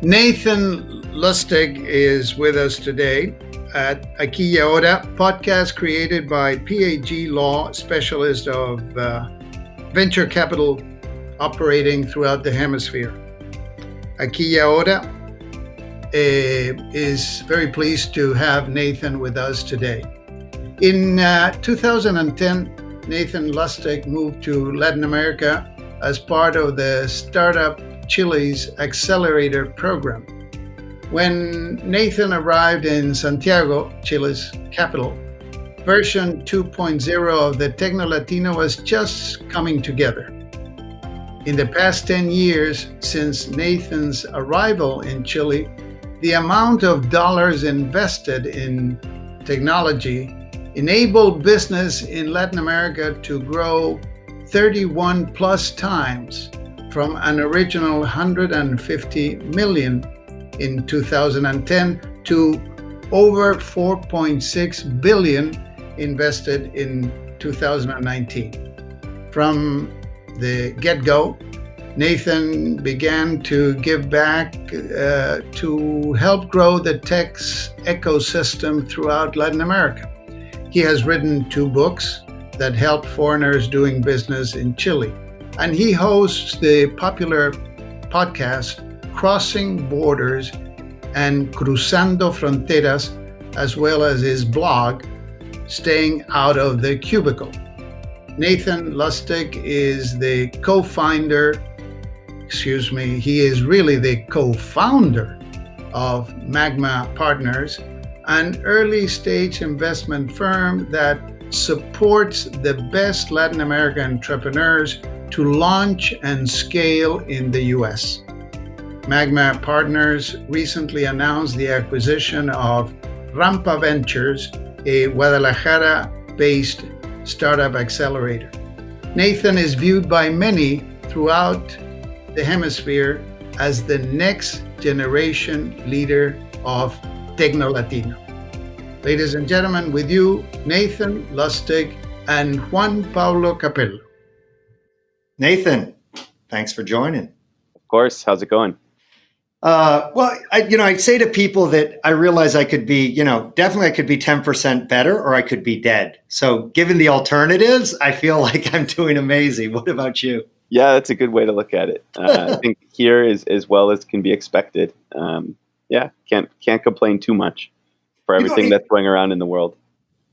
Nathan Lustig is with us today at Aquí y Ahora, podcast created by PAG.law, specialist of venture capital operating throughout the hemisphere. Aquí y Ahora is very pleased to have Nathan with us today. In 2010, Nathan Lustig moved to Latin America as part of the Startup Chile's accelerator program. When Nathan arrived in Santiago, Chile's capital, version 2.0 of the TecnoLatino was just coming together. In the past 10 years since Nathan's arrival in Chile, the amount of dollars invested in technology enabled business in Latin America to grow 31 plus times, from an original 150 million in 2010 to over 4.6 billion invested in 2019. From the get-go, Nathan began to give back to help grow the tech ecosystem throughout Latin America. He has written 2 books that help foreigners doing business in Chile, and he hosts the popular podcast Crossing Borders and Cruzando Fronteras, as well as his blog Staying Out of the Cubicle. Nathan Lustig is he is really the co-founder of Magma Partners, an early stage investment firm that supports the best Latin American entrepreneurs to launch and scale in the US. Magma Partners recently announced the acquisition of Rampa Ventures, a Guadalajara-based startup accelerator. Nathan is viewed by many throughout the hemisphere as the next generation leader of TecnoLatino. Ladies and gentlemen, with you, Nathan Lustig and Juan Pablo Cappello. Nathan, thanks for joining. Of course. How's it going? I say to people that I realize I could be, definitely I could be 10% better or I could be dead. So given the alternatives, I feel like I'm doing amazing. What about you? Yeah, that's a good way to look at it. I think here is as well as can be expected. Can't complain too much for everything that's going around in the world.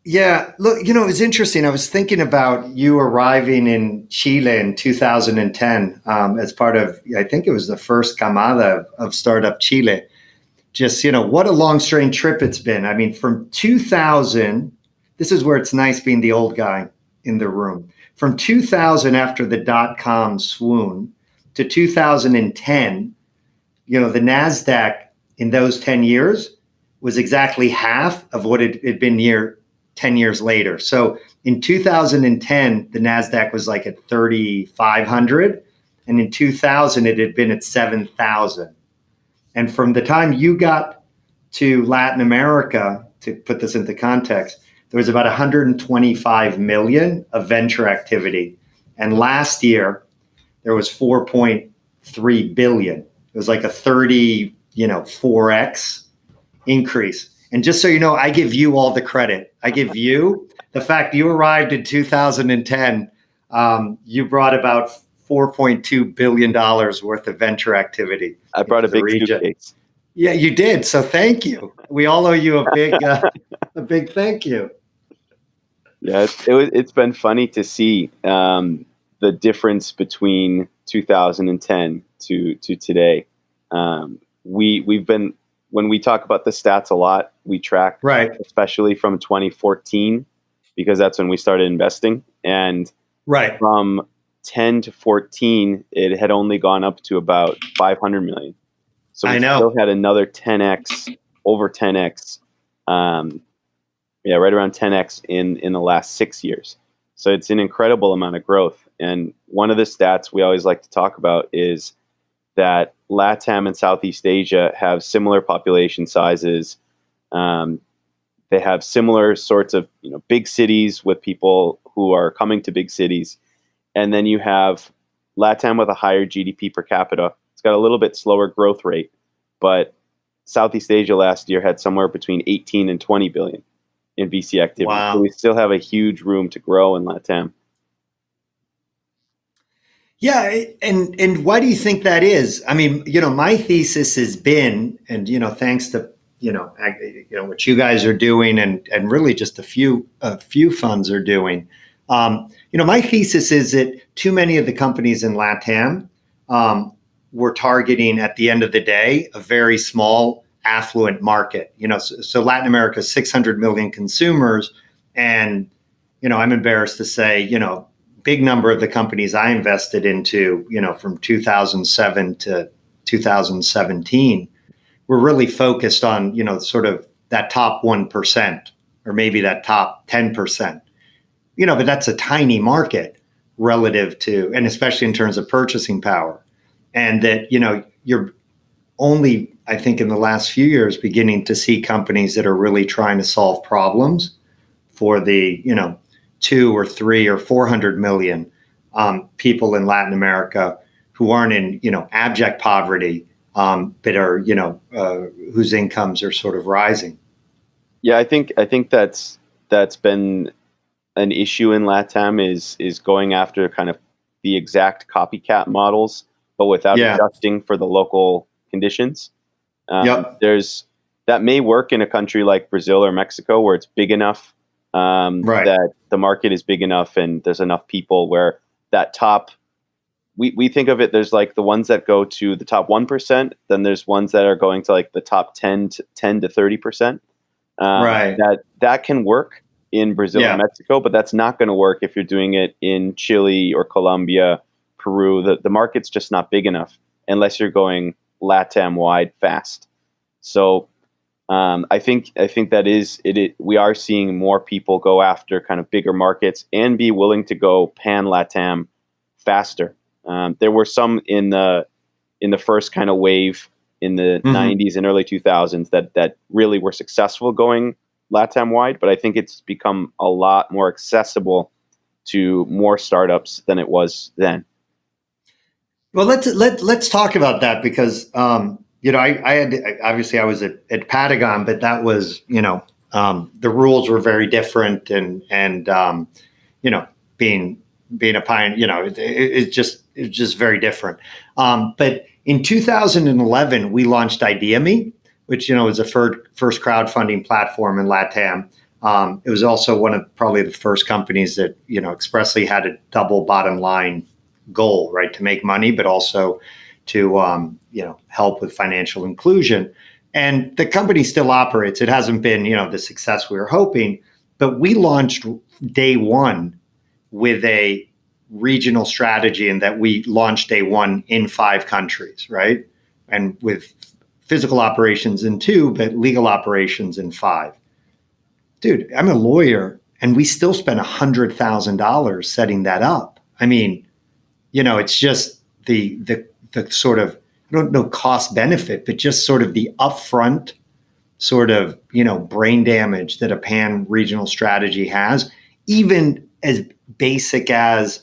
Yeah, look, it's interesting. I was thinking about you arriving in Chile in 2010 as part of, I think it was the first camada of Startup Chile. Just, what a long, strange trip it's been. I mean, from 2000, this is where it's nice being the old guy in the room. From 2000, after the dot-com swoon, to 2010, the NASDAQ in those 10 years was exactly half of what it had been 10 years later. So in 2010, the NASDAQ was like at 3,500. And in 2000, it had been at 7,000. And from the time you got to Latin America, to put this into context, there was about 125 million of venture activity. And last year, there was 4.3 billion. It was like a 4x increase. And just so you know, I give you all the credit. I give you the fact you arrived in 2010. You brought about $4.2 billion worth of venture activity. I brought a big suitcase. Yeah, you did. So thank you. We all owe you a big thank you. Yeah, it's been funny to see the difference between 2010 to today. We've been, when we talk about the stats a lot, we track, right, especially from 2014, because that's when we started investing. And right, from 10 to 14, it had only gone up to about 500 million. So we still had another 10x, over 10x, right around 10x in the last 6 years. So it's an incredible amount of growth. And one of the stats we always like to talk about is that LatAm and Southeast Asia have similar population sizes. They have similar sorts of big cities with people who are coming to big cities. And then you have LatAm with a higher GDP per capita. It's got a little bit slower growth rate, but Southeast Asia last year had somewhere between 18 and 20 billion in VC activity. Wow. So we still have a huge room to grow in LatAm. Yeah, and why do you think that is? I mean, my thesis has been, and thanks to what you guys are doing, and really just a few funds are doing. My thesis is that too many of the companies in LatAm were targeting, at the end of the day, a very small affluent market. So Latin America is 600 million consumers, and I'm embarrassed to say, big number of the companies I invested into, from 2007 to 2017, were really focused on, sort of that top 1% or maybe that top 10%. But that's a tiny market relative to, and especially in terms of purchasing power. And that, you're only, I think, in the last few years beginning to see companies that are really trying to solve problems for the, 2 or 3 or 400 million people in Latin America who aren't in, abject poverty, but are, whose incomes are sort of rising. Yeah, I think that's been an issue in LatAm is going after kind of the exact copycat models, but without adjusting for the local conditions. That may work in a country like Brazil or Mexico where it's big enough that the market is big enough and there's enough people where that top, we think of it, there's like the ones that go to the top 1%, then there's ones that are going to like the top 10 to 30%. That can work in Brazil and Mexico, but that's not going to work if you're doing it in Chile or Colombia, Peru. The market's just not big enough unless you're going LatAm wide fast. So I think that is it. We are seeing more people go after kind of bigger markets and be willing to go pan LatAm faster. There were some in the first kind of wave in the 90s and early 2000s that really were successful going LatAm wide, but I think it's become a lot more accessible to more startups than it was then. Well, let's talk about that because I had obviously I was at Patagon, but that was the rules were very different, and being a pioneer, it's just very different. But in 2011, we launched IdeaMe, which was the first crowdfunding platform in LatAm. It was also one of probably the first companies that expressly had a double bottom line goal, right, to make money, but also to help with financial inclusion. And the company still operates. It hasn't been the success we were hoping, but we launched day one with a regional strategy, in that we launched day one in 5 countries, right, and with physical operations in 2, but legal operations in 5. Dude, I'm a lawyer, and we still spent $100,000 setting that up. I mean, it's just the sort of, I don't know, cost benefit, but just sort of the upfront sort of, brain damage that a pan-regional strategy has, even as basic as,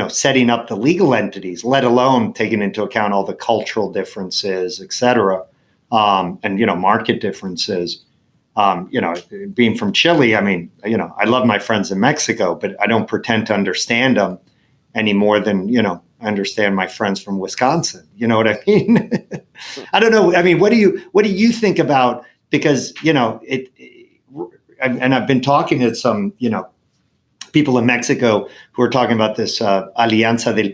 setting up the legal entities, let alone taking into account all the cultural differences, et cetera, and, market differences. Being from Chile, I mean, I love my friends in Mexico, but I don't pretend to understand them any more than, I understand my friends from Wisconsin. You know what I mean? I don't know. I mean, what do you think about, because, and I've been talking to some, people in Mexico who are talking about this Alianza del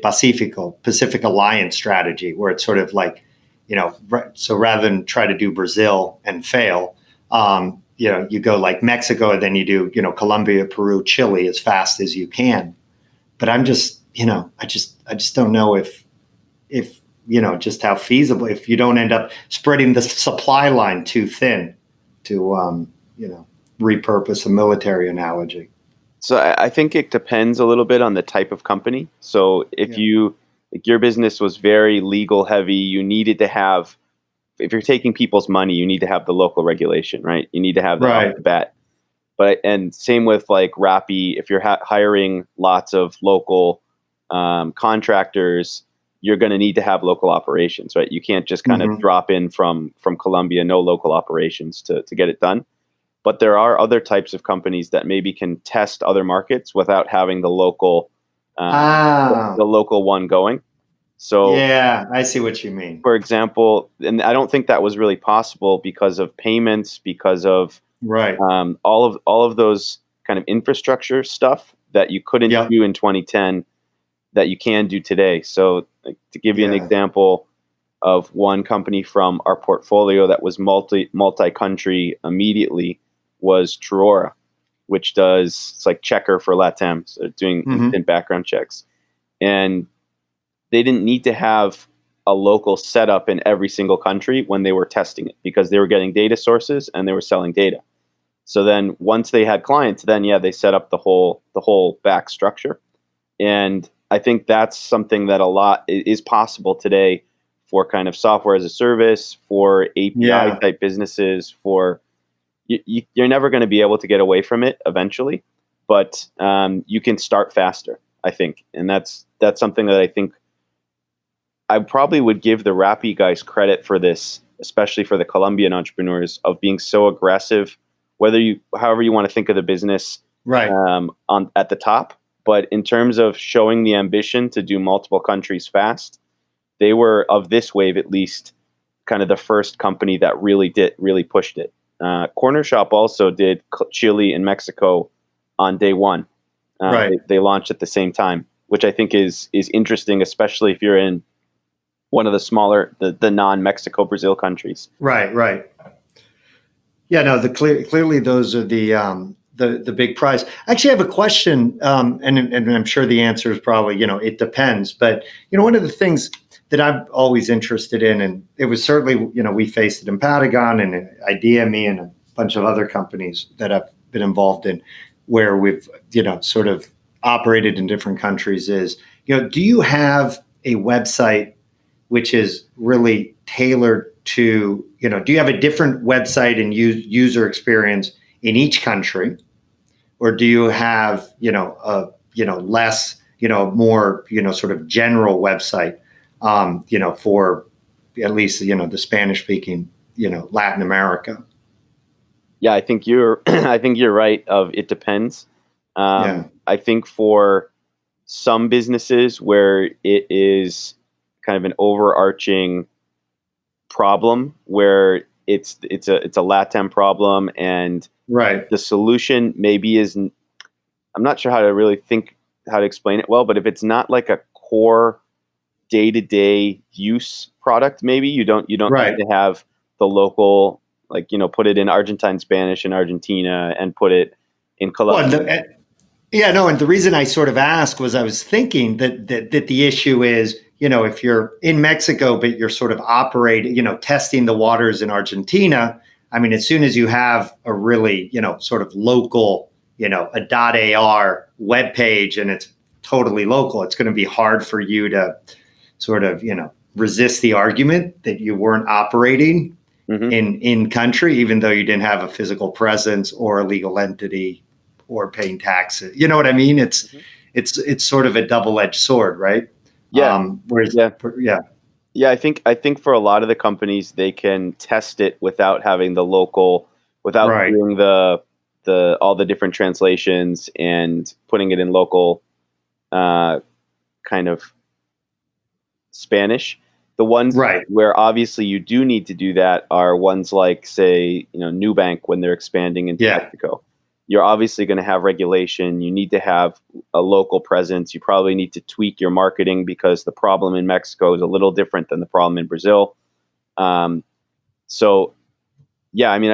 Pacific Alliance strategy, where it's sort of like, so rather than try to do Brazil and fail, you go like Mexico, and then you do, Colombia, Peru, Chile as fast as you can. But I'm just, I just don't know if just how feasible, if you don't end up spreading the supply line too thin to, repurpose a military analogy. So I think it depends a little bit on the type of company. So if your business was very legal heavy, you needed to have, if you're taking people's money, you need to have the local regulation, right? You need to have that off the bat. And same with like Rappi, if you're hiring lots of local contractors, you're going to need to have local operations, right? You can't just kind of drop in from Colombia, no local operations to get it done. But there are other types of companies that maybe can test other markets without having the local the local one going. So yeah, I see what you mean. for example, and I don't think that was really possible because of payments, because of all of those kind of infrastructure stuff that you couldn't do in 2010 that you can do today. So like, to give you an example of one company from our portfolio that was multi-country immediately was Truora, which it's like Checker for LatAm, so doing instant background checks. And they didn't need to have a local setup in every single country when they were testing it because they were getting data sources and they were selling data. So then once they had clients, then they set up the whole back structure. And I think that's something that a lot is possible today for kind of software as a service, for API type businesses, for you're never going to be able to get away from it eventually, but you can start faster, I think. And that's something that I think I probably would give the Rappi guys credit for this, especially for the Colombian entrepreneurs, of being so aggressive, however you want to think of the business at the top. But in terms of showing the ambition to do multiple countries fast, they were, of this wave at least, kind of the first company that really pushed it. Corner Shop also did Chile and Mexico on day one. They launched at the same time, which I think is interesting, especially if you're in one of the smaller, the non-Mexico, Brazil countries. Right. Yeah, no, clearly those are the big prize. Actually, I have a question, and I'm sure the answer is probably, it depends. But, one of the things that I'm always interested in, and it was certainly, we faced it in Patagon and IdeaMe and a bunch of other companies that I've been involved in where we've, sort of operated in different countries is, do you have a website which is really tailored to, do you have a different website and user experience in each country? Or do you have, less, more, sort of general website, for at least, the Spanish speaking, Latin America? Yeah, I think you're right. It depends. I think for some businesses where it is kind of an overarching problem, where it's a LatAm problem, and the solution maybe isn't. I'm not sure how to explain it well, but if it's not like a core day-to-day use product, maybe you don't need to have the local, put it in Argentine Spanish in Argentina and put it in Colombia. And the reason I sort of asked was I was thinking that the issue is, if you're in Mexico, but you're sort of operating, testing the waters in Argentina, I mean, as soon as you have a really, sort of local, a .ar web page and it's totally local, it's going to be hard for you to sort of, resist the argument that you weren't operating in country, even though you didn't have a physical presence or a legal entity or paying taxes. You know what I mean? It's sort of a double-edged sword, right? Yeah. I think for a lot of the companies, they can test it without having the local, without doing all the different translations and putting it in local kind of Spanish. The ones where obviously you do need to do that are ones like, say, Nubank when they're expanding into Mexico. You're obviously going to have regulation. You need to have a local presence. You probably need to tweak your marketing because the problem in Mexico is a little different than the problem in Brazil. I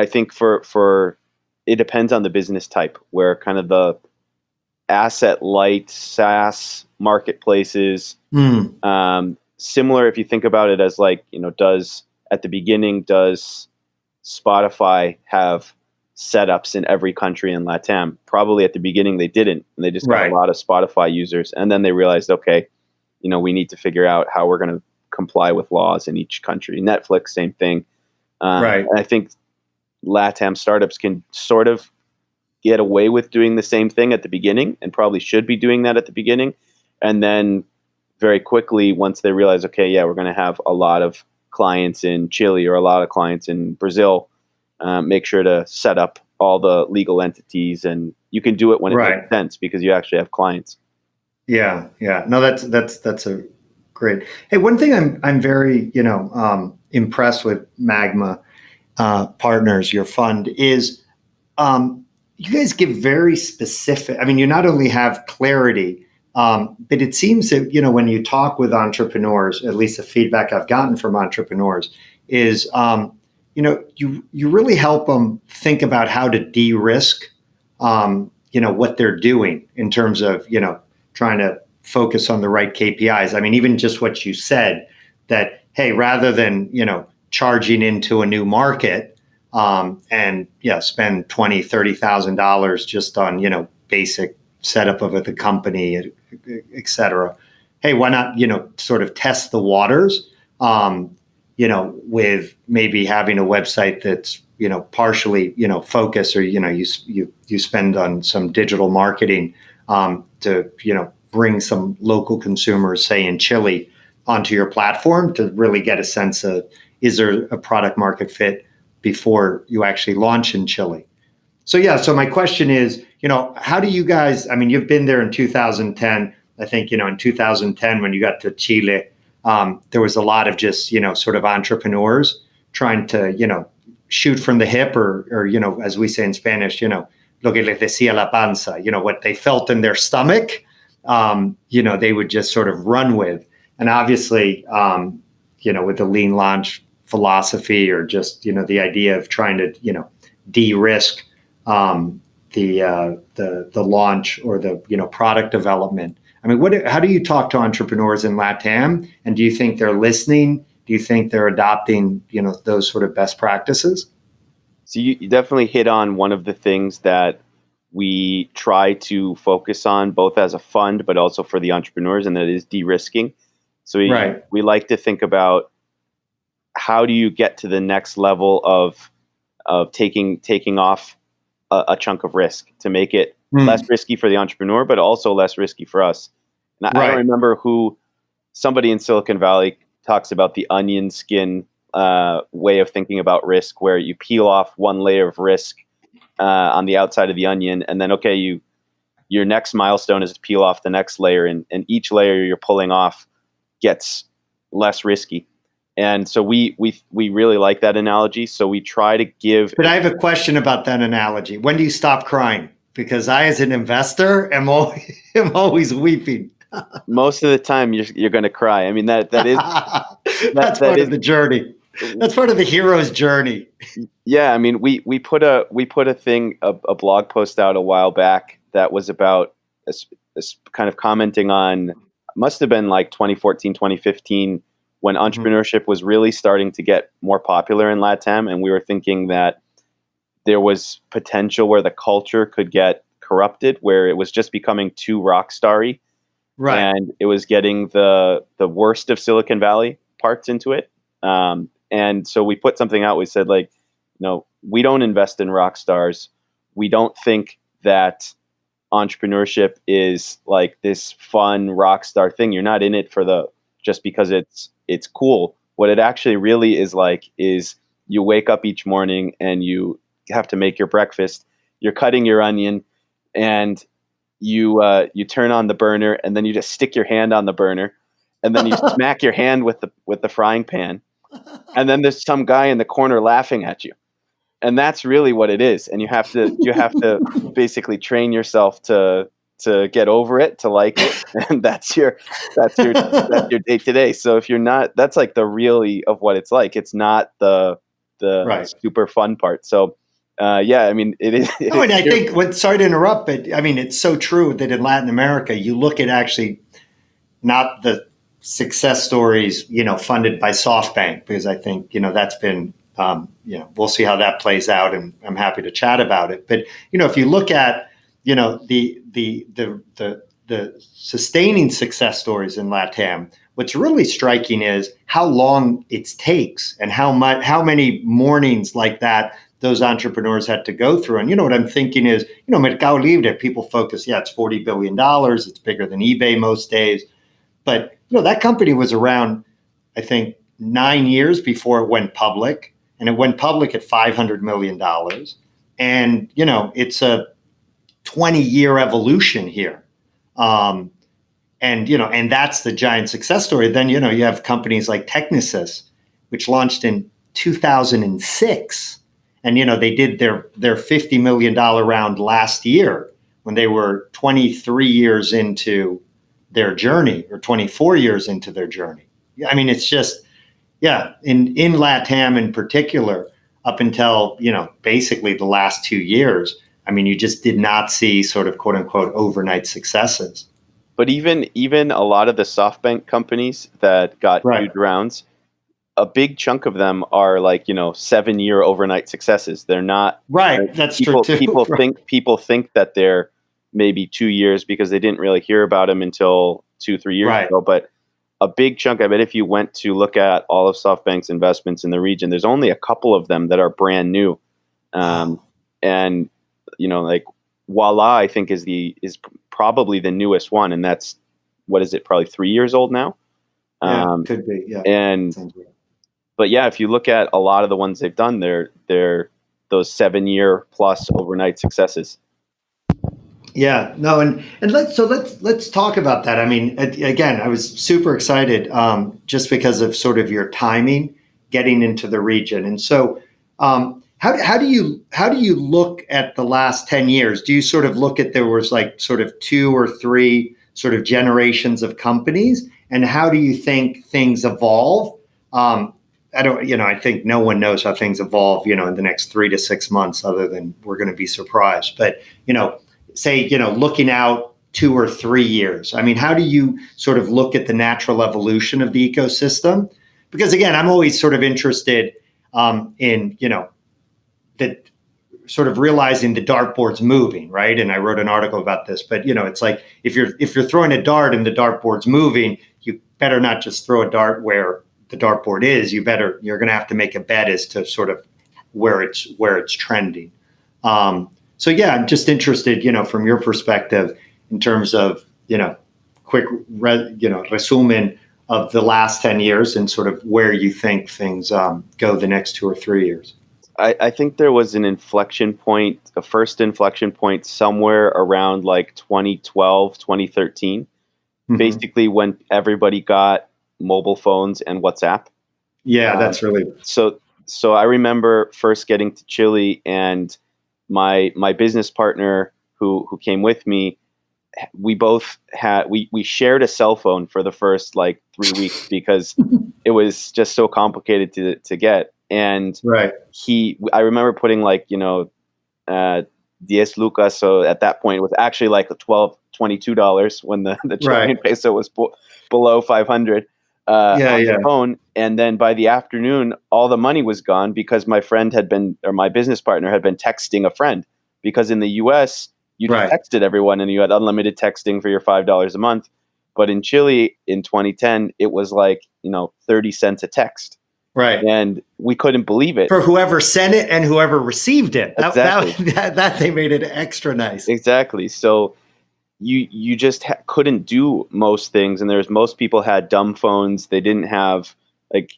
think for it depends on the business type, where kind of the asset light SaaS marketplaces, similar if you think about it as does Spotify have setups in every country in LatAm? Probably at the beginning they didn't, and they just got a lot of Spotify users, and then they realized, okay, we need to figure out how we're going to comply with laws in each country. Netflix, same thing. And I think LatAm startups can sort of get away with doing the same thing at the beginning, and probably should be doing that at the beginning, and then very quickly, once they realize, okay, yeah, we're going to have a lot of clients in Chile or a lot of clients in Brazil, make sure to set up all the legal entities, and you can do it when it makes sense because you actually have clients. Yeah. No, that's a great. Hey, one thing I'm very impressed with Magma Partners, your fund, is you guys give very specific. I mean, you not only have clarity, but it seems that when you talk with entrepreneurs, at least the feedback I've gotten from entrepreneurs is you really help them think about how to de-risk what they're doing in terms of trying to focus on the right KPIs. I mean, even just what you said, that, hey, rather than, charging into a new market and spend $20,000, $30,000 just on, basic setup of the company, et cetera. Hey, why not, sort of test the waters, with maybe having a website that's, partially, focused, or, you spend on some digital marketing to, bring some local consumers, say in Chile, onto your platform to really get a sense of, is there a product market fit before you actually launch in Chile? So my question is, how do you guys, I mean, you've been there in 2010, I think, in 2010, when you got to Chile, there was a lot of just, sort of entrepreneurs trying to, shoot from the hip, or, as we say in Spanish, lo que les decía la panza, what they felt in their stomach, they would just sort of run with. And obviously, with the lean launch philosophy, or just, the idea of trying to, de-risk the launch or the, product development. I mean, how do you talk to entrepreneurs in LatAm? And do you think they're listening? Do you think they're adopting, those sort of best practices? So you definitely hit on one of the things that we try to focus on, both as a fund, but also for the entrepreneurs, and that is de-risking. So we like to think about, how do you get to the next level of taking off a chunk of risk to make it less risky for the entrepreneur, but also less risky for us. And I don't remember somebody in Silicon Valley talks about the onion skin way of thinking about risk, where you peel off one layer of risk on the outside of the onion, and then, okay, your next milestone is to peel off the next layer, and each layer you're pulling off gets less risky. And so we really like that analogy. So we try to give. But I have a question about that analogy. When do you stop crying? Because I, as an investor, am always weeping. Most of the time, you're going to cry. I mean, that is that's part of the journey. That's part of the hero's journey. Yeah, I mean, we put a blog post out a while back that was about kind of commenting on, must have been like 2014, 2015, when entrepreneurship was really starting to get more popular in LatAm, and we were thinking that there was potential where the culture could get corrupted, where it was just becoming too rock starry, and it was getting the worst of Silicon Valley parts into it. And so we put something out. We said, like, we don't invest in rock stars. We don't think that entrepreneurship is like this fun rock star thing. You're not in it for just because it's cool. What it actually really is like is, you wake up each morning and you have to make your breakfast. You're cutting your onion, and you turn on the burner, and then you just stick your hand on the burner, and then you smack your hand with the frying pan, and then there's some guy in the corner laughing at you. And that's really what it is. And you have to basically train yourself to get over it, to like it. And that's your day to day. So if you're not, that's like the really of what it's like. It's not the super fun part. So I mean, it is. And I think, sorry to interrupt, but I mean, it's so true that in Latin America, you look at actually not the success stories, funded by Softbank, because I think, that's been, we'll see how that plays out, and I'm happy to chat about it. But, if you look at, the sustaining success stories in LatAm, what's really striking is how long it takes, and how many mornings like that those entrepreneurs had to go through. And what I'm thinking is, Mercado Libre, people focus, it's $40 billion. It's bigger than eBay most days. But that company was around, I think, 9 years before it went public, and it went public at $500 million. And it's a 20-year evolution here. And that's the giant success story. Then you have companies like Technisys, which launched in 2006, and they did their $50 million round last year when they were 23 years into their journey, or 24 years into their journey. I mean, it's just, in LatAm in particular, up until basically the last 2 years, I mean, you just did not see sort of quote unquote overnight successes. But even a lot of the Softbank companies that got huge rounds, a big chunk of them are like 7-year overnight successes. They're not That's true too. People think that they're maybe 2 years because they didn't really hear about them until 2-3 years ago. But a big chunk, I bet if you went to look at all of SoftBank's investments in the region, there's only a couple of them that are brand new. And like Voila, I think is probably the newest one, and that's, what is it, probably 3 years old now? Could be, yeah. But if you look at a lot of the ones they've done, they're those 7-year plus overnight successes. Yeah, no, and let's talk about that. I mean, again, I was super excited just because of sort of your timing getting into the region. And so, how do you look at the last 10 years? Do you sort of look at, there was like sort of 2 or 3 sort of generations of companies, and how do you think things evolve? I think no one knows how things evolve, in the next 3 to 6 months, other than we're going to be surprised. But, say, looking out 2 or 3 years, I mean, how do you sort of look at the natural evolution of the ecosystem? Because again, I'm always sort of interested in, that sort of realizing the dartboard's moving, right? And I wrote an article about this, but it's like, if you're throwing a dart and the dartboard's moving, you better not just throw a dart where the dartboard is. You're going to have to make a bet as to sort of where it's trending. So I'm just interested, from your perspective, in terms of, quick, resumen of the last 10 years and sort of where you think things go the next 2 or 3 years. I think there was an inflection point, a first inflection point somewhere around like 2012, 2013, basically when everybody got mobile phones and WhatsApp. Yeah, that's really... So I remember first getting to Chile, and my business partner who came with me, we both had, we shared a cell phone for the first like 3 weeks because it was just so complicated to get. And I remember putting like, 10 lucas. So at that point it was actually like $22 when the Chilean peso was below 500 on the phone. And then by the afternoon, all the money was gone because my business partner had been texting a friend, because in the US you texted everyone and you had unlimited texting for your $5 a month. But in Chile in 2010, it was like, 30 cents a text. Right. And we couldn't believe it. For whoever sent it and whoever received it. Exactly. That they made it extra nice. Exactly. So you just couldn't do most things. And most people had dumb phones. They didn't have, like,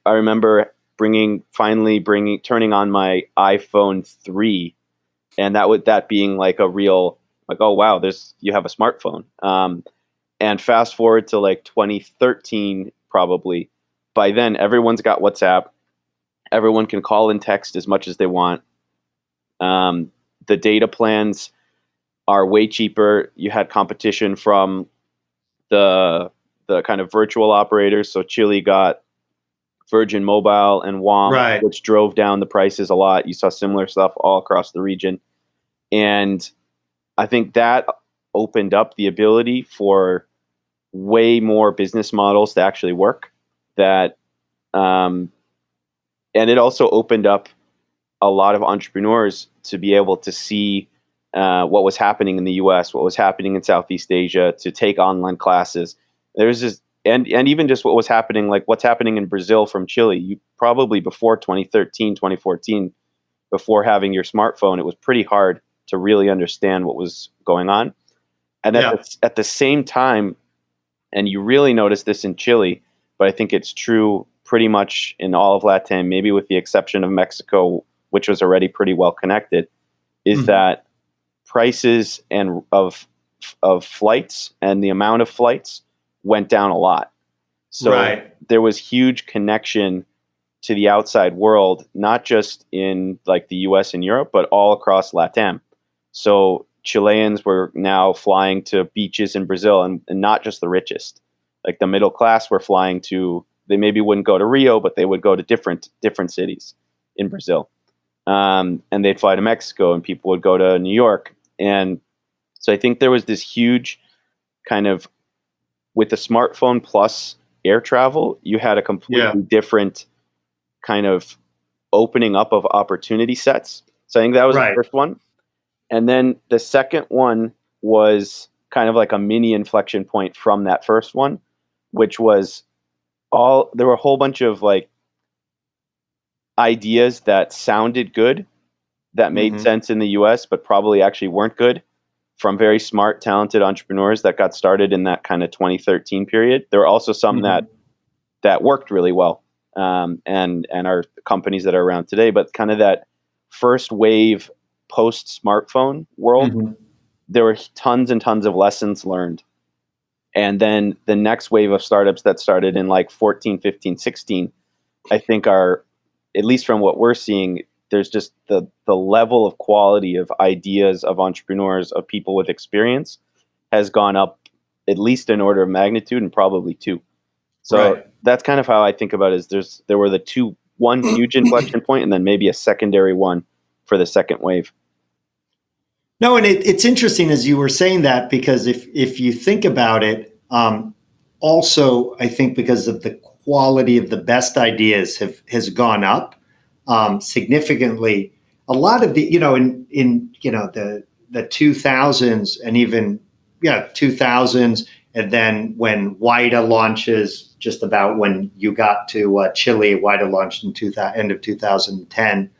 I remember turning on my iPhone 3, and that being like a real, like, oh wow, you have a smartphone. And fast forward to like 2013, probably. By then, everyone's got WhatsApp. Everyone can call and text as much as they want. The data plans are way cheaper. You had competition from the kind of virtual operators. So Chile got Virgin Mobile and Juan, which drove down the prices a lot. You saw similar stuff all across the region. And I think that opened up the ability for way more business models to actually work. And it also opened up a lot of entrepreneurs to be able to see what was happening in the US, what was happening in Southeast Asia, to take online classes. There's just, and even just what was happening, like what's happening in Brazil from Chile. You probably before 2013, 2014, before having your smartphone, it was pretty hard to really understand what was going on. And at the same time, And you really notice this in Chile, but I think it's true pretty much in all of LatAm, maybe with the exception of Mexico, which was already pretty well connected, is that prices and of flights and the amount of flights went down a lot. So there was huge connection to the outside world, not just in like the US and Europe, but all across LatAm. So Chileans were now flying to beaches in Brazil, and not just the richest. Like the middle class were flying to, they maybe wouldn't go to Rio, but they would go to different cities in Brazil. And they'd fly to Mexico, and people would go to New York. And so I think there was this huge kind of, with the smartphone plus air travel, you had a completely different kind of opening up of opportunity sets. So I think that was the first one. And then the second one was kind of like a mini inflection point from that first one, which was there were a whole bunch of like ideas that sounded good, that made sense in the US, but probably actually weren't good, from very smart, talented entrepreneurs that got started in that kind of 2013 period. There were also some that worked really well, and are companies that are around today, but kind of that first wave post-smartphone world, there were tons and tons of lessons learned. And then the next wave of startups that started in like 14, 15, 16, I think are, at least from what we're seeing, there's just the level of quality of ideas, of entrepreneurs, of people with experience has gone up at least an order of magnitude, and probably two. So that's kind of how I think about it. Is there were one huge inflection point, and then maybe a secondary one for the second wave. No, and it's interesting as you were saying that, because if you think about it, also I think because of the quality of the best ideas has gone up significantly. A lot of the in the 2000s, and even 2000s, and then when WIDA launches, just about when you got to Chile, WIDA launched in end of 2010.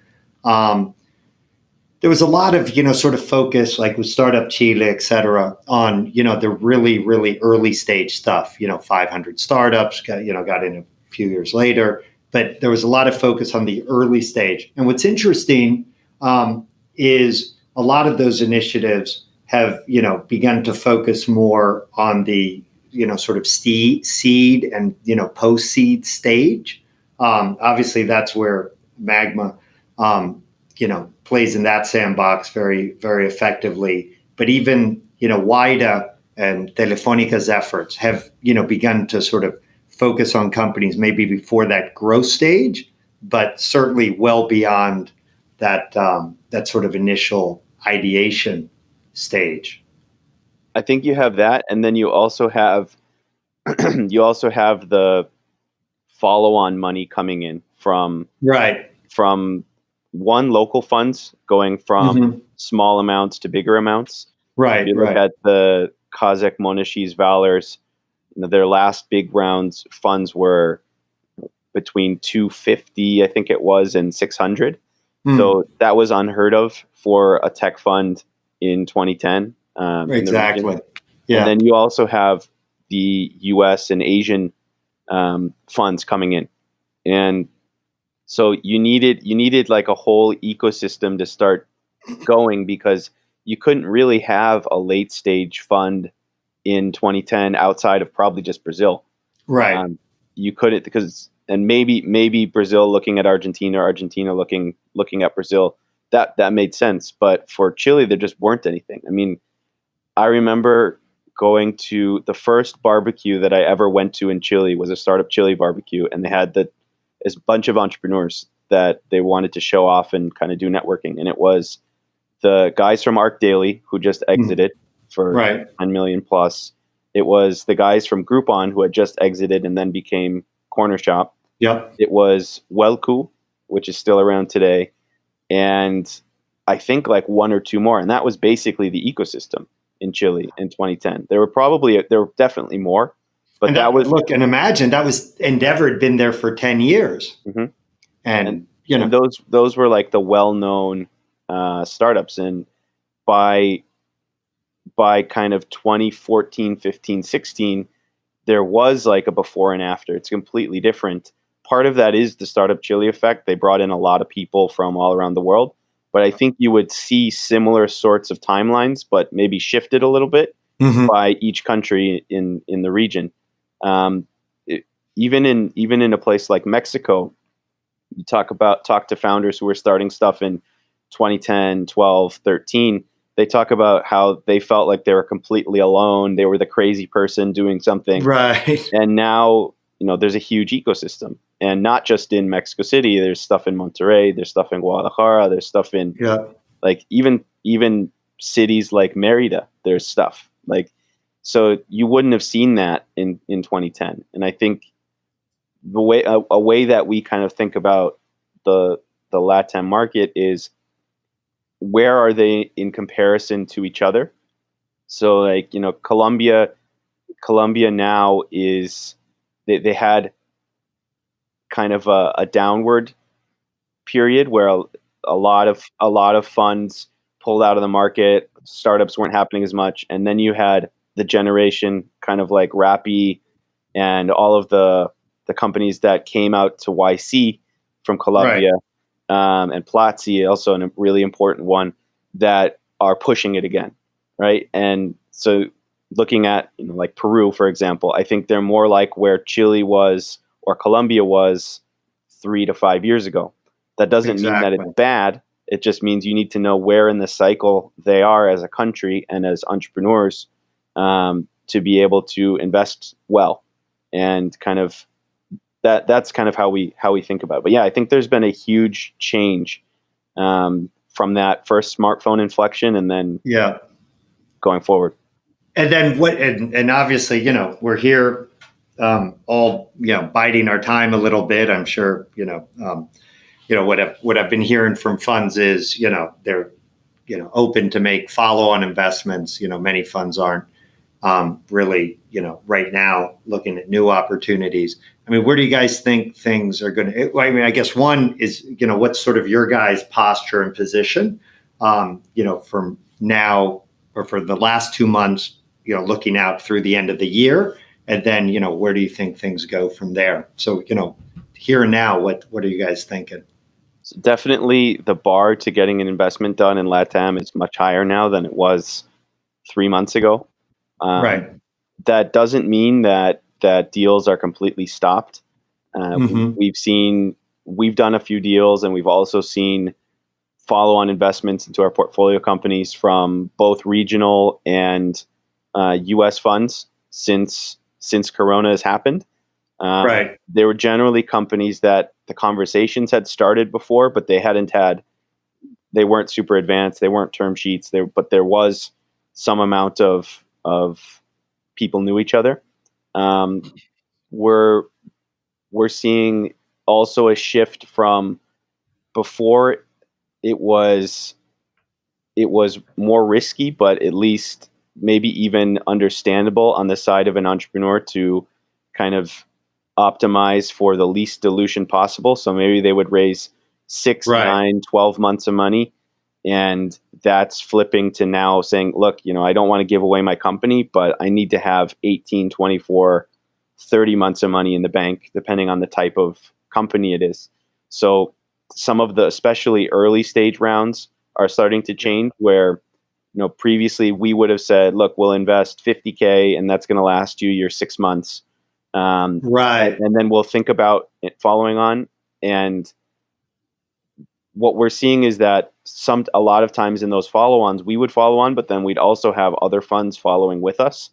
There was a lot of, sort of focus, like with Startup Chile, et cetera, on, the really, really early stage stuff. 500 startups got in a few years later, but there was a lot of focus on the early stage. And what's interesting is a lot of those initiatives have, begun to focus more on the, sort of seed and, post-seed stage. Obviously, that's where Magma, plays in that sandbox very, very effectively. But even, WIDA and Telefónica's efforts have, begun to sort of focus on companies maybe before that growth stage, but certainly well beyond that sort of initial ideation stage. I think you have that, and then you also have the follow-on money coming in from one, local funds going from small amounts to bigger amounts. If you look at the Kazakh Monashi's Valors, their last big rounds funds were between 250, I think it was, and 600. So that was unheard of for a tech fund in 2010. Exactly. And then you also have the US and Asian funds coming in. And so you needed like a whole ecosystem to start going, because you couldn't really have a late stage fund in 2010 outside of probably just Brazil. You couldn't, and maybe Brazil looking at Argentina, or Argentina looking at Brazil, that made sense. But for Chile, there just weren't anything. I mean, I remember going to the first barbecue that I ever went to in Chile was a Startup Chile barbecue, and they had this bunch of entrepreneurs that they wanted to show off and kind of do networking. And it was the guys from Arc Daily who just exited for 9 million plus. It was the guys from Groupon who had just exited and then became Corner Shop. It was Welku, which is still around today. And I think like one or two more. And that was basically the ecosystem in Chile in 2010. There were definitely more. But and imagine that was Endeavor had been there for 10 years. And those were like the well-known startups. And by kind of 2014, 15, 16, there was like a before and after. It's completely different. Part of that is the startup Chile effect. They brought in a lot of people from all around the world, but I think you would see similar sorts of timelines, but maybe shifted a little bit by each country in the region. Um, even in a place like Mexico, you talk to founders who were starting stuff in 2010, 12, 13. They talk about how they felt like they were completely alone. They were the crazy person doing something. Right. And now, there's a huge ecosystem, and not just in Mexico City. There's stuff in Monterrey. There's stuff in Guadalajara. There's stuff in like even cities like Merida. There's stuff like, so you wouldn't have seen that in 2010. And I think the way a way that we kind of think about the LatAm market is, where are they in comparison to each other? So like, Colombia now is, they had kind of a downward period where a lot of funds pulled out of the market. Startups weren't happening as much, and then you had the generation, kind of like Rappi and all of the companies that came out to YC from Colombia, and Platzi, also a really important one, that are pushing it again, right? And so looking at like Peru, for example, I think they're more like where Chile was or Colombia was 3 to 5 years ago. That doesn't mean that it's bad. It just means you need to know where in the cycle they are as a country and as entrepreneurs, to be able to invest well, and kind of that's kind of how we think about it. But yeah, I think there's been a huge change, from that first smartphone inflection, and then going forward. And then and obviously, we're here, all, biding our time a little bit. I'm sure, what I've been hearing from funds is, they're, open to make follow-on investments. Many funds aren't, really, right now looking at new opportunities. I mean, where do you guys think things are going to, I mean, I guess one is, what's sort of your guys' posture and position, from now, or for the last 2 months, looking out through the end of the year, and then, where do you think things go from there? So, here and now, what are you guys thinking? So definitely the bar to getting an investment done in LatAm is much higher now than it was 3 months ago. Right. That doesn't mean that deals are completely stopped. We've done a few deals, and we've also seen follow-on investments into our portfolio companies from both regional and U.S. funds since Corona has happened. They were generally companies that the conversations had started before, but they weren't super advanced. They weren't term sheets. But there was some amount of people knew each other. We're seeing also a shift from before. It was more risky, but at least maybe even understandable on the side of an entrepreneur to kind of optimize for the least dilution possible. So maybe they would raise 6, 9, 12 months of money. And that's flipping to now saying, look, I don't want to give away my company, but I need to have 18, 24, 30 months of money in the bank, depending on the type of company it is. So some of the especially early stage rounds are starting to change, where previously we would have said, look, we'll invest $50K and that's going to last you your 6 months. And then we'll think about it following on. And what we're seeing is that a lot of times in those follow-ons, we would follow on, but then we'd also have other funds following with us.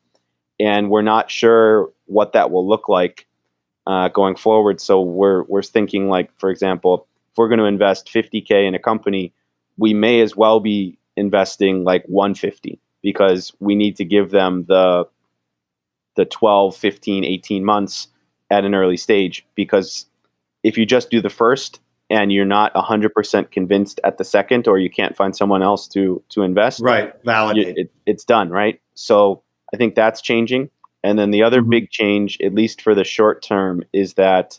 And we're not sure what that will look like going forward. So we're thinking, like, for example, if we're going to invest $50K in a company, we may as well be investing like $150, because we need to give them the 12, 15, 18 months at an early stage. Because if you just do the first and you're not 100% convinced at the second, or you can't find someone else to invest, validate, it's done, right? So I think that's changing. And then the other big change, at least for the short term, is that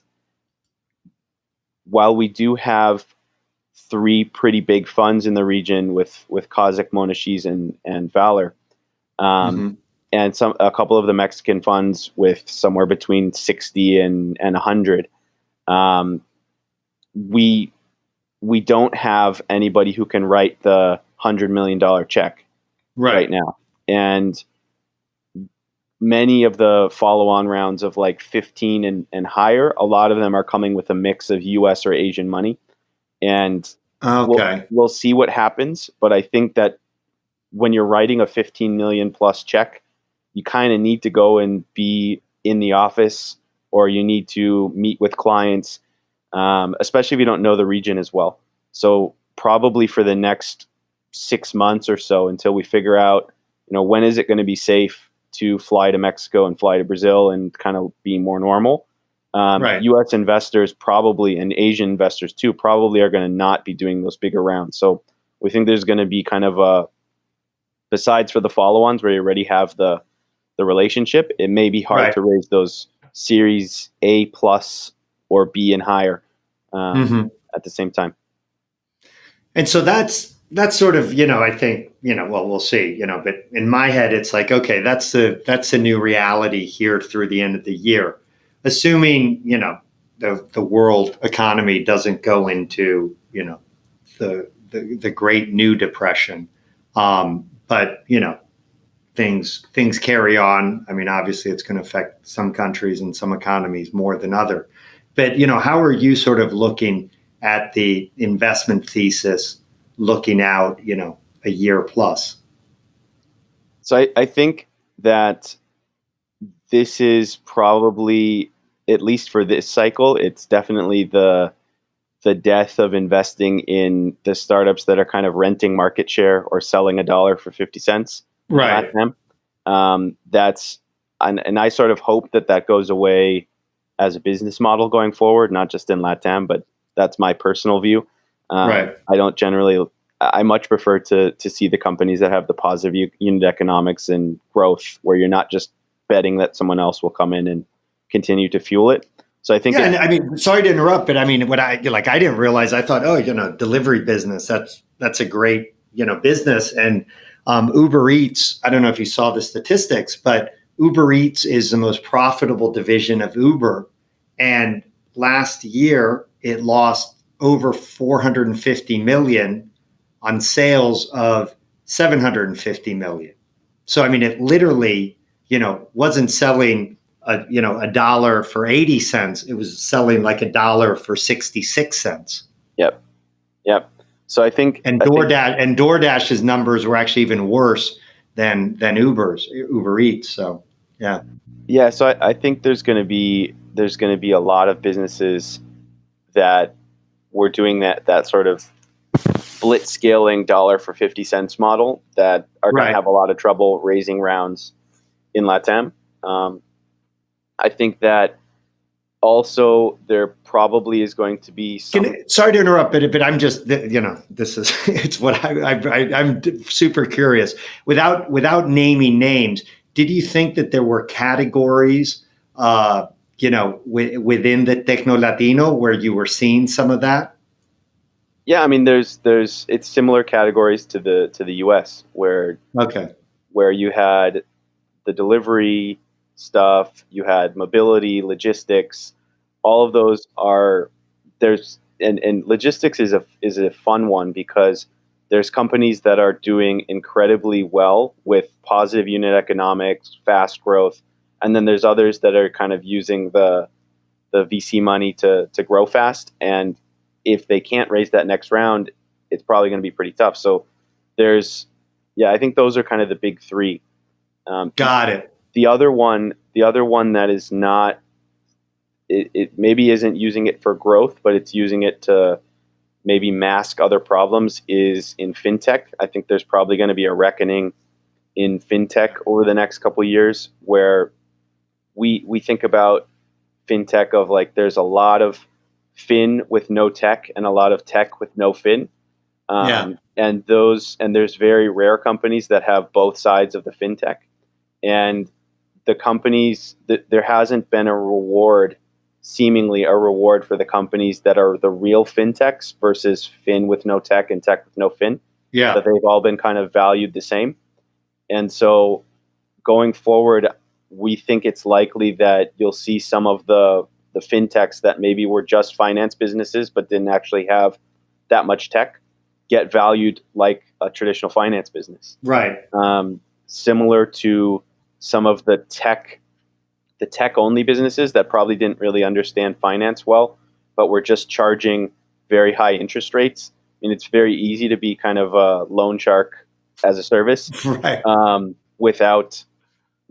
while we do have 3 pretty big funds in the region with Kazakh, Monashis, and Valor, and a couple of the Mexican funds with somewhere between 60 and 100. We don't have anybody who can write the $100 million check right now. And many of the follow-on rounds of like 15 and higher, a lot of them are coming with a mix of US or Asian money. And we'll see what happens. But I think that when you're writing a 15 million plus check, you kind of need to go and be in the office, or you need to meet with clients, especially if you don't know the region as well. So probably for the next 6 months or so, until we figure out, when is it going to be safe to fly to Mexico and fly to Brazil and kind of be more normal. U.S. investors probably, and Asian investors too, probably are going to not be doing those bigger rounds. So we think there's going to be kind of besides for the follow-ons where you already have the relationship, it may be hard to raise those Series A plus or B and higher at the same time. And so that's sort of, I think, well, we'll see, but in my head, it's like, okay, that's the new reality here through the end of the year, assuming, the world economy doesn't go into, the great new depression. But, things carry on. I mean, obviously it's going to affect some countries and some economies more than other. But, how are you sort of looking at the investment thesis, looking out, a year plus? So I think that this is probably, at least for this cycle, it's definitely the death of investing in the startups that are kind of renting market share or selling $1 for 50 cents. Right. That's, and I sort of hope that goes away as a business model going forward, not just in LatAm, but that's my personal view. I don't generally, I much prefer to see the companies that have the positive unit economics and growth, where you're not just betting that someone else will come in and continue to fuel it. So I think, and I mean, sorry to interrupt, but I mean, what I didn't realize, I thought, delivery business, that's a great, business. And Uber Eats, I don't know if you saw the statistics, but Uber Eats is the most profitable division of Uber. And last year it lost over 450 million on sales of 750 million. So, I mean, it literally, wasn't selling $1 for 80 cents. It was selling like $1 for 66 cents. Yep. So I think, DoorDash's numbers were actually even worse than Uber Eats. So yeah. So I think there's going to be a lot of businesses that were doing that sort of blitz scaling $1 for 50 cents model that are going to have a lot of trouble raising rounds in LatAm. I think that also there probably is going to be some. Sorry to interrupt, but I'm just, this is, it's what I'm super curious. Without naming names, did you think that there were categories, within the TecnoLatino where you were seeing some of that? Yeah, I mean, it's similar categories to the US where you had the delivery stuff, you had mobility, logistics, all of those and logistics is a fun one, because there's companies that are doing incredibly well with positive unit economics, fast growth, and then there's others that are kind of using the VC money to grow fast, and if they can't raise that next round, it's probably going to be pretty tough. So I think those are kind of the big three. Got it. The other one that is not, it maybe isn't using it for growth, but it's using it to maybe mask other problems, is in fintech. I think there's probably going to be a reckoning in fintech over the next couple of years, where we think about fintech of like, there's a lot of fin with no tech and a lot of tech with no fin. And there's very rare companies that have both sides of the fintech. And the companies there hasn't been seemingly a reward for the companies that are the real fintechs versus fin with no tech and tech with no fin. Yeah. That they've all been kind of valued the same. And so going forward, we think it's likely that you'll see some of the fintechs that maybe were just finance businesses but didn't actually have that much tech get valued like a traditional finance business. Right. Similar to some of the tech only businesses that probably didn't really understand finance well, but were just charging very high interest rates. I mean, it's very easy to be kind of a loan shark as a service, Right.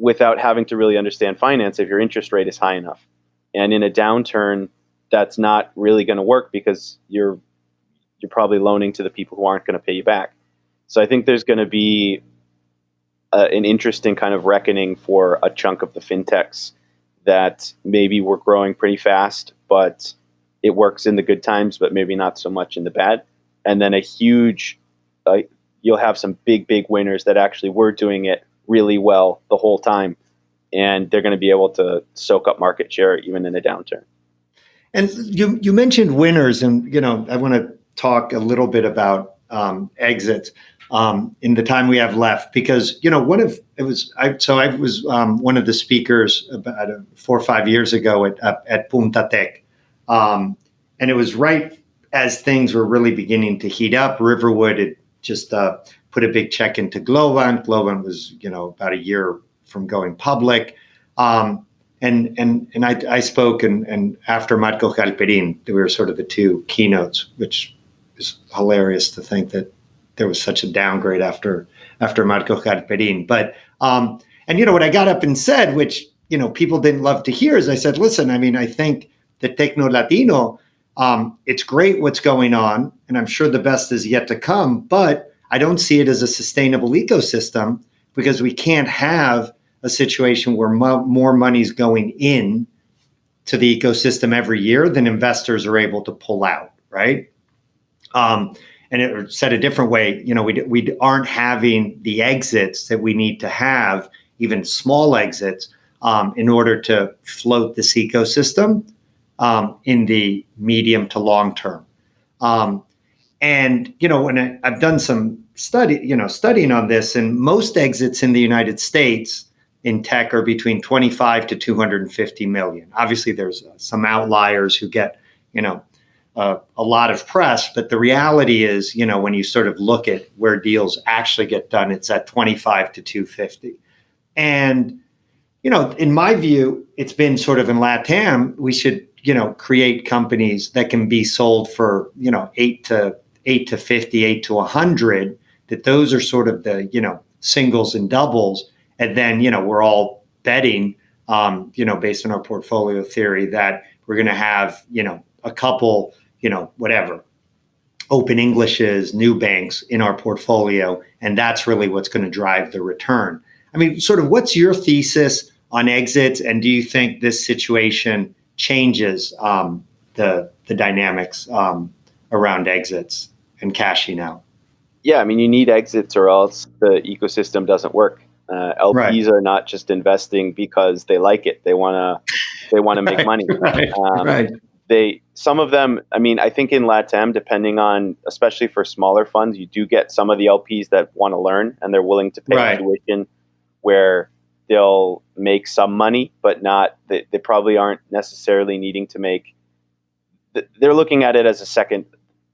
Without having to really understand finance if your interest rate is high enough. And in a downturn, that's not really going to work because you're probably loaning to the people who aren't going to pay you back. So I think there's going to be an interesting kind of reckoning for a chunk of the fintechs that maybe were growing pretty fast, but it works in the good times, but maybe not so much in the bad. And then you'll have some big winners that actually were doing it really well the whole time, and they're going to be able to soak up market share even in a downturn. And you mentioned winners, and I want to talk a little bit about exits in the time we have left, because I was one of the speakers about 4 or 5 years ago at Punta Tech, and it was right as things were really beginning to heat up. Riverwood had just put a big check into Globant. Globant was about a year from going public, and I spoke, and after Marco Galperin, we were sort of the two keynotes, which is hilarious to think that there was such a downgrade after Marco Galperin. But what I got up and said, which people didn't love to hear, is I said, listen, I mean, I think the TecnoLatino, it's great what's going on, and I'm sure the best is yet to come, but I don't see it as a sustainable ecosystem, because we can't have a situation where more money's going in to the ecosystem every year than investors are able to pull out, right? And it said a different way, we aren't having the exits that we need to have, even small exits, in order to float this ecosystem in the medium to long term. When I've done some studying on this, and most exits in the United States in tech are between 25 to 250 million. Obviously, there's some outliers who get, a lot of press, but the reality is, when you sort of look at where deals actually get done, it's at 25 to 250. And, in my view, it's been sort of in LatAm, we should, create companies that can be sold for, 8 to 50, 8 to 100, that those are sort of the, singles and doubles. And then, we're all betting, based on our portfolio theory, that we're going to have, a couple, whatever, open Englishes, new banks in our portfolio. And that's really what's going to drive the return. I mean, sort of what's your thesis on exits? And do you think this situation changes the dynamics around exits and cashing out? Yeah, I mean, you need exits or else the ecosystem doesn't work. LPs are not just investing because they like it. They want to make money. Right. Some of them, I mean, I think in LatAm, depending on, especially for smaller funds, you do get some of the LPs that want to learn and they're willing to pay tuition where they'll make some money, but they probably aren't necessarily needing to make, they're looking at it as a second.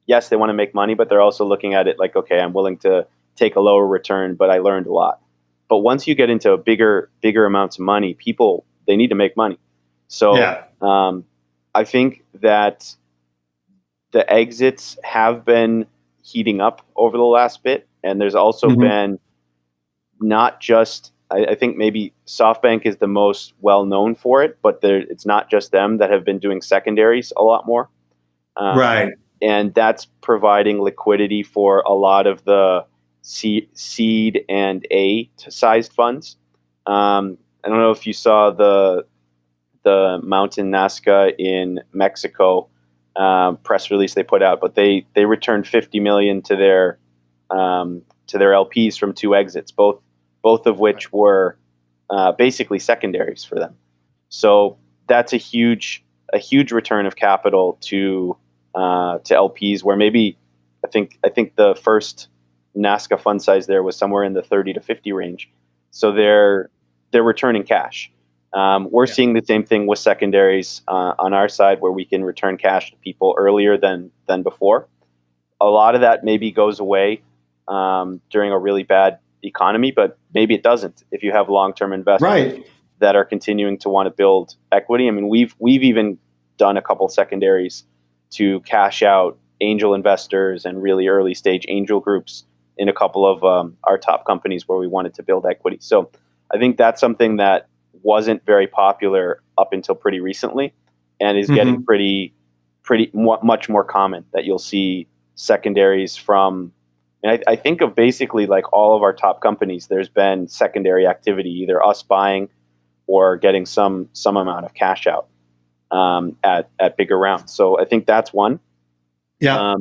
Yes, they want to make money, but they're also looking at it like, okay, I'm willing to take a lower return, but I learned a lot. But once you get into bigger amounts of money, people, they need to make money. So I think that the exits have been heating up over the last bit. And there's also been not just, I think maybe Softbank is the most well known for it, but it's not just them that have been doing secondaries a lot more. And that's providing liquidity for a lot of the seed and A-sized funds. I don't know if you saw the Mountain Nazca in Mexico press release they put out, but they returned 50 million to their LPs from 2 exits, both of which were basically secondaries for them. So that's a huge return of capital to LPs, where maybe I think the first Nazca fund size there was somewhere in the 30 to 50 range. So they're they're returning cash. We're seeing the same thing with secondaries on our side, where we can return cash to people earlier than before. A lot of that maybe goes away during a really bad economy, but maybe it doesn't if you have long-term investors that are continuing to want to build equity. I mean, we've even done a couple secondaries to cash out angel investors and really early stage angel groups in a couple of our top companies where we wanted to build equity. So I think that's something that wasn't very popular up until pretty recently, and is getting much more common, that you'll see secondaries from. And I think of basically like all of our top companies, there's been secondary activity, either us buying or getting some amount of cash out at bigger rounds. So I think that's one. Yeah.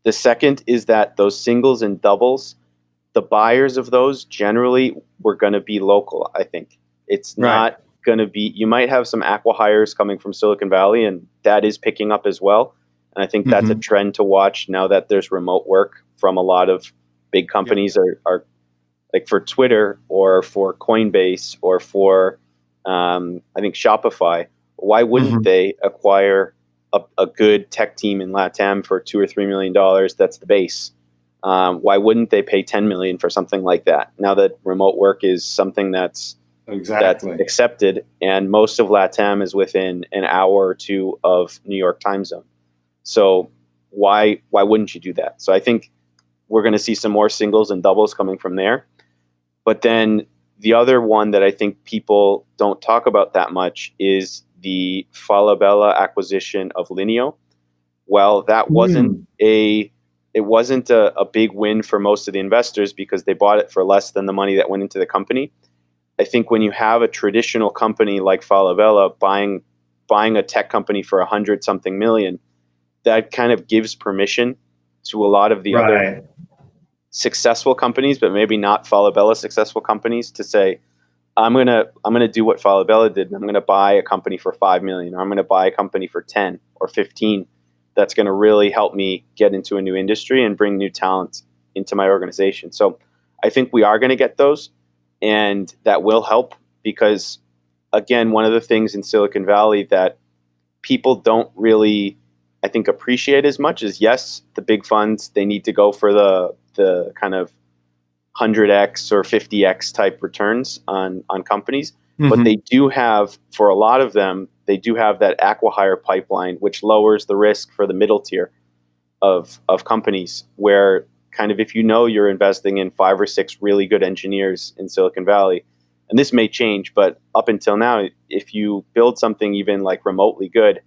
The second is that those singles and doubles, the buyers of those generally were going to be local. I think it's not going to be. You might have some acqui-hires coming from Silicon Valley, and that is picking up as well. And I think that's a trend to watch now that there's remote work from a lot of big companies. Are like for Twitter or for Coinbase or for I think Shopify. Why wouldn't they acquire a good tech team in LatAm for $2 or $3 million? That's the base. Why wouldn't they pay $10 million for something like that? Now that remote work is something that's accepted, and most of LatAm is within an hour or two of New York time zone. So why wouldn't you do that? So I think we're going to see some more singles and doubles coming from there. But then the other one that I think people don't talk about that much is the Falabella acquisition of Linio. Well, that wasn't a big win for most of the investors because they bought it for less than the money that went into the company. I think when you have a traditional company like Falabella buying a tech company for 100-something million, that kind of gives permission to a lot of the other successful companies, but maybe not Falabella successful companies, to say, I'm gonna do what Falabella did, and I'm gonna buy a company for 5 million, or I'm gonna buy a company for 10 or 15. That's gonna really help me get into a new industry and bring new talent into my organization. So I think we are gonna get those, and that will help because, again, one of the things in Silicon Valley that people don't really, I think, appreciate as much is, yes, the big funds, they need to go for the kind of 100x or 50x type returns on companies. But they do have, for a lot of them, they do have that acqui-hire pipeline, which lowers the risk for the middle tier of companies, where kind of if you know you're investing in 5 or 6 really good engineers in Silicon Valley, and this may change, but up until now, if you build something even like remotely good,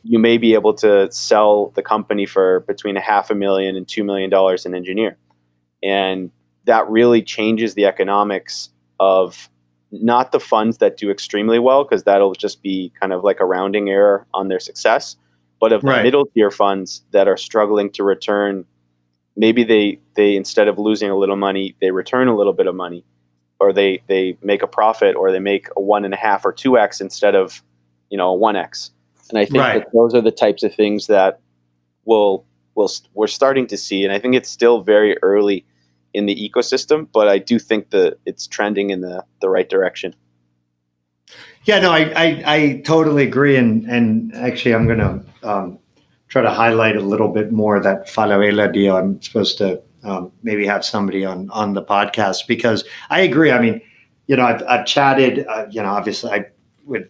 you may be able to sell the company for between $500,000 and $2 million an engineer. And that really changes the economics of not the funds that do extremely well, because that'll just be kind of like a rounding error on their success, but of the middle tier funds that are struggling to return. Maybe they instead of losing a little money, they return a little bit of money, or they make a profit, or they make a 1.5 or 2x instead of a 1x. And I think that those are the types of things that we're starting to see. And I think it's still very early in the ecosystem, but I do think that it's trending in the right direction. Yeah, no, I totally agree. And actually, I'm going to try to highlight a little bit more that Falabella deal. I'm supposed to maybe have somebody on the podcast, because I agree. I mean, I've chatted, obviously with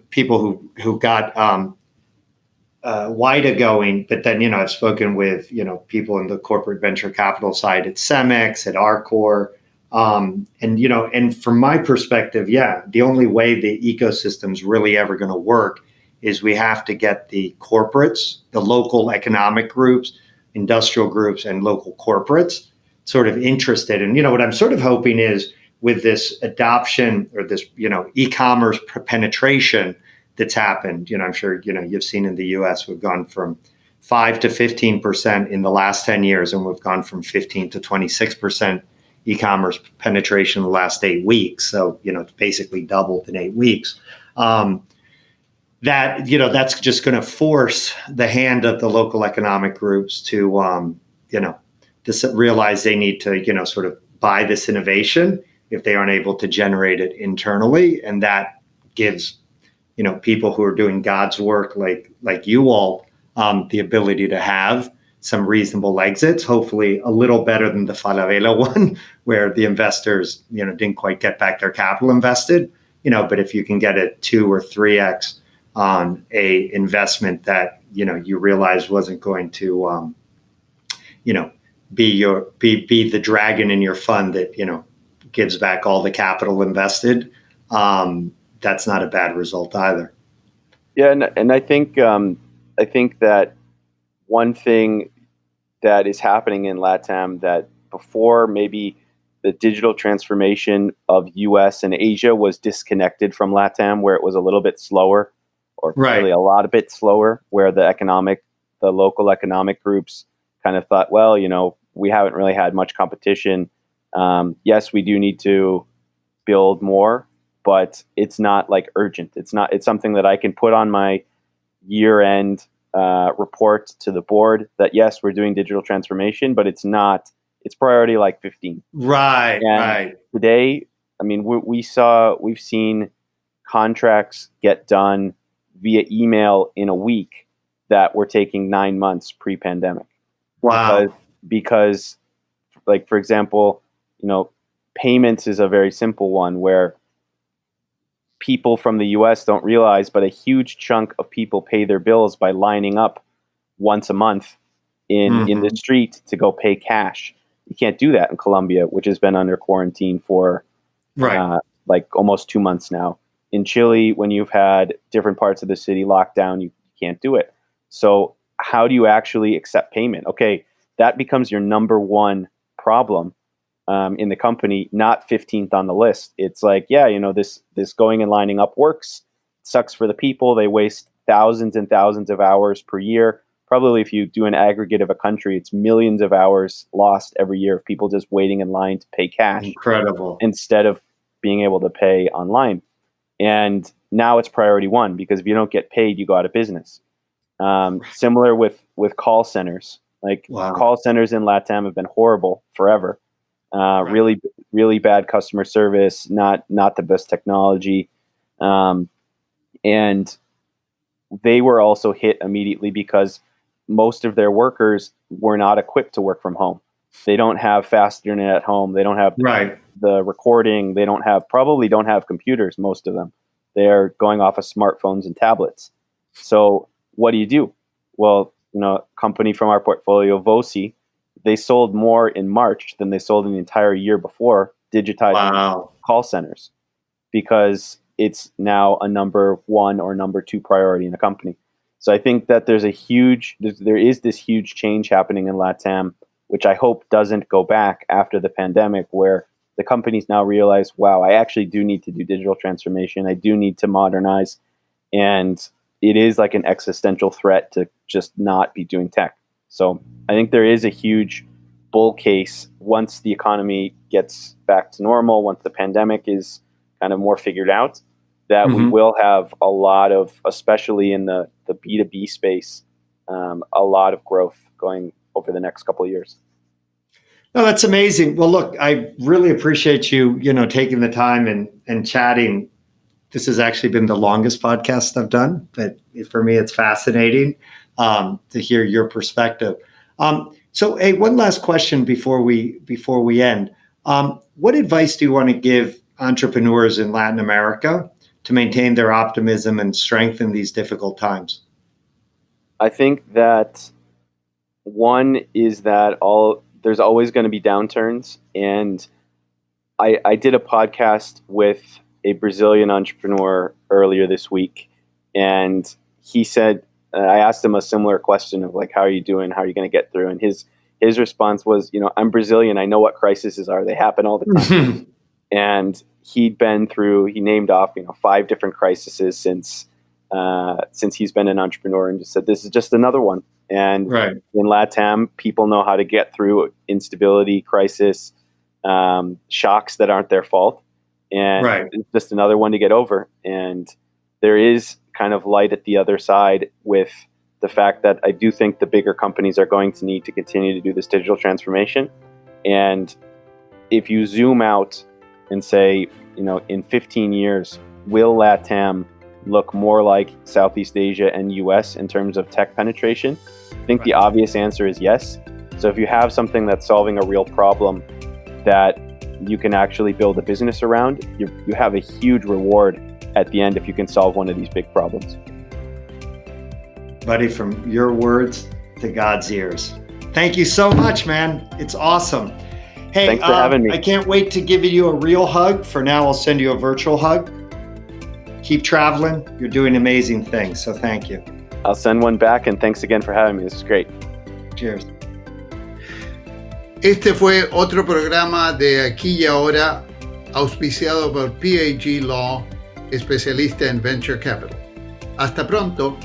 people who got WIDA going, but then, I've spoken with, people in the corporate venture capital side at Cemex, at Arcor. And from my perspective, the only way the ecosystem's really ever going to work is we have to get the corporates, the local economic groups, industrial groups, and local corporates sort of interested. And, what I'm sort of hoping is with this adoption or this, e-commerce penetration that's happened, I'm sure, you've seen in the US, we've gone from 5 to 15% in the last 10 years, and we've gone from 15 to 26% e-commerce penetration in the last 8 weeks. So, it's basically doubled in 8 weeks. That's just going to force the hand of the local economic groups to, realize they need to, sort of buy this innovation if they aren't able to generate it internally. And that gives, people who are doing God's work like you all, the ability to have some reasonable exits, hopefully a little better than the Falabella one, where the investors, didn't quite get back their capital invested, but if you can get a 2 or 3x on a investment that, you realize wasn't going to, be the dragon in your fund that, gives back all the capital invested, that's not a bad result either. Yeah, and I think that one thing that is happening in LatAm that before maybe the digital transformation of US and Asia was disconnected from LatAm, where it was a little bit slower, or really a lot a bit slower, where the local economic groups kind of thought, well, we haven't really had much competition. Yes, we do need to build more, but it's not like urgent. It's something that I can put on my year-end report to the board that yes, we're doing digital transformation, but it's priority like 15. Right. Today, I mean, we've seen contracts get done via email in a week that were taking 9 months pre-pandemic. Wow. Because like, for example, payments is a very simple one where people from the US don't realize, but a huge chunk of people pay their bills by lining up once a month in the street to go pay cash. You can't do that in Colombia, which has been under quarantine for like almost 2 months now. In Chile, when you've had different parts of the city locked down, you can't do it. So how do you actually accept payment? Okay, that becomes your number one problem in the company, not 15th on the list. It's like, yeah, this going and lining up works. It sucks for the people. They waste thousands and thousands of hours per year. Probably if you do an aggregate of a country, it's millions of hours lost every year of people just waiting in line to pay cash. Incredible. Instead of being able to pay online. And now it's priority one, because if you don't get paid, you go out of business. Similar with call centers. Call centers in LatAm have been horrible forever. Really, really bad customer service, not the best technology. And they were also hit immediately because most of their workers were not equipped to work from home. They don't have fast internet at home. They don't have the recording. They probably don't have computers, most of them. They're going off of smartphones and tablets. So what do you do? Well, a company from our portfolio, Voci, they sold more in March than they sold in the entire year before digitizing call centers, because it's now a number one or number two priority in the company. So I think that there is this huge change happening in LatAm, which I hope doesn't go back after the pandemic, where the companies now realize, wow, I actually do need to do digital transformation. I do need to modernize. And it is like an existential threat to just not be doing tech. So I think there is a huge bull case once the economy gets back to normal, once the pandemic is kind of more figured out, that we will have a lot of, especially in the B2B space, a lot of growth going over the next couple of years. No, that's amazing. Well, look, I really appreciate you, taking the time and chatting. This has actually been the longest podcast I've done, but for me, it's fascinating to hear your perspective. So, hey, one last question before we end. What advice do you want to give entrepreneurs in Latin America to maintain their optimism and strengthen these difficult times? I think that one is that there's always going to be downturns. And I did a podcast with a Brazilian entrepreneur earlier this week, and he said, I asked him a similar question of like, how are you doing? How are you going to get through? And his response was, I'm Brazilian. I know what crises are. They happen all the time. And he named off, 5 different crises since he's been an entrepreneur, and just said, this is just another one. And in LatAm, people know how to get through instability, crisis, shocks that aren't their fault. And it's just another one to get over. And there is kind of light at the other side with the fact that I do think the bigger companies are going to need to continue to do this digital transformation. And if you zoom out and say, in 15 years, will LatAm look more like Southeast Asia and US in terms of tech penetration? I think the obvious answer is yes. So if you have something that's solving a real problem that you can actually build a business around, you have a huge reward at the end if you can solve one of these big problems. Buddy, from your words to God's ears. Thank you so much, man. It's awesome. Hey, thanks for having me. I can't wait to give you a real hug. For now, I'll send you a virtual hug. Keep traveling. You're doing amazing things. So thank you. I'll send one back, and thanks again for having me. This is great. Cheers. Este fue otro programa de Aquí y Ahora, auspiciado por PAG.law, especialista en Venture Capital. Hasta pronto.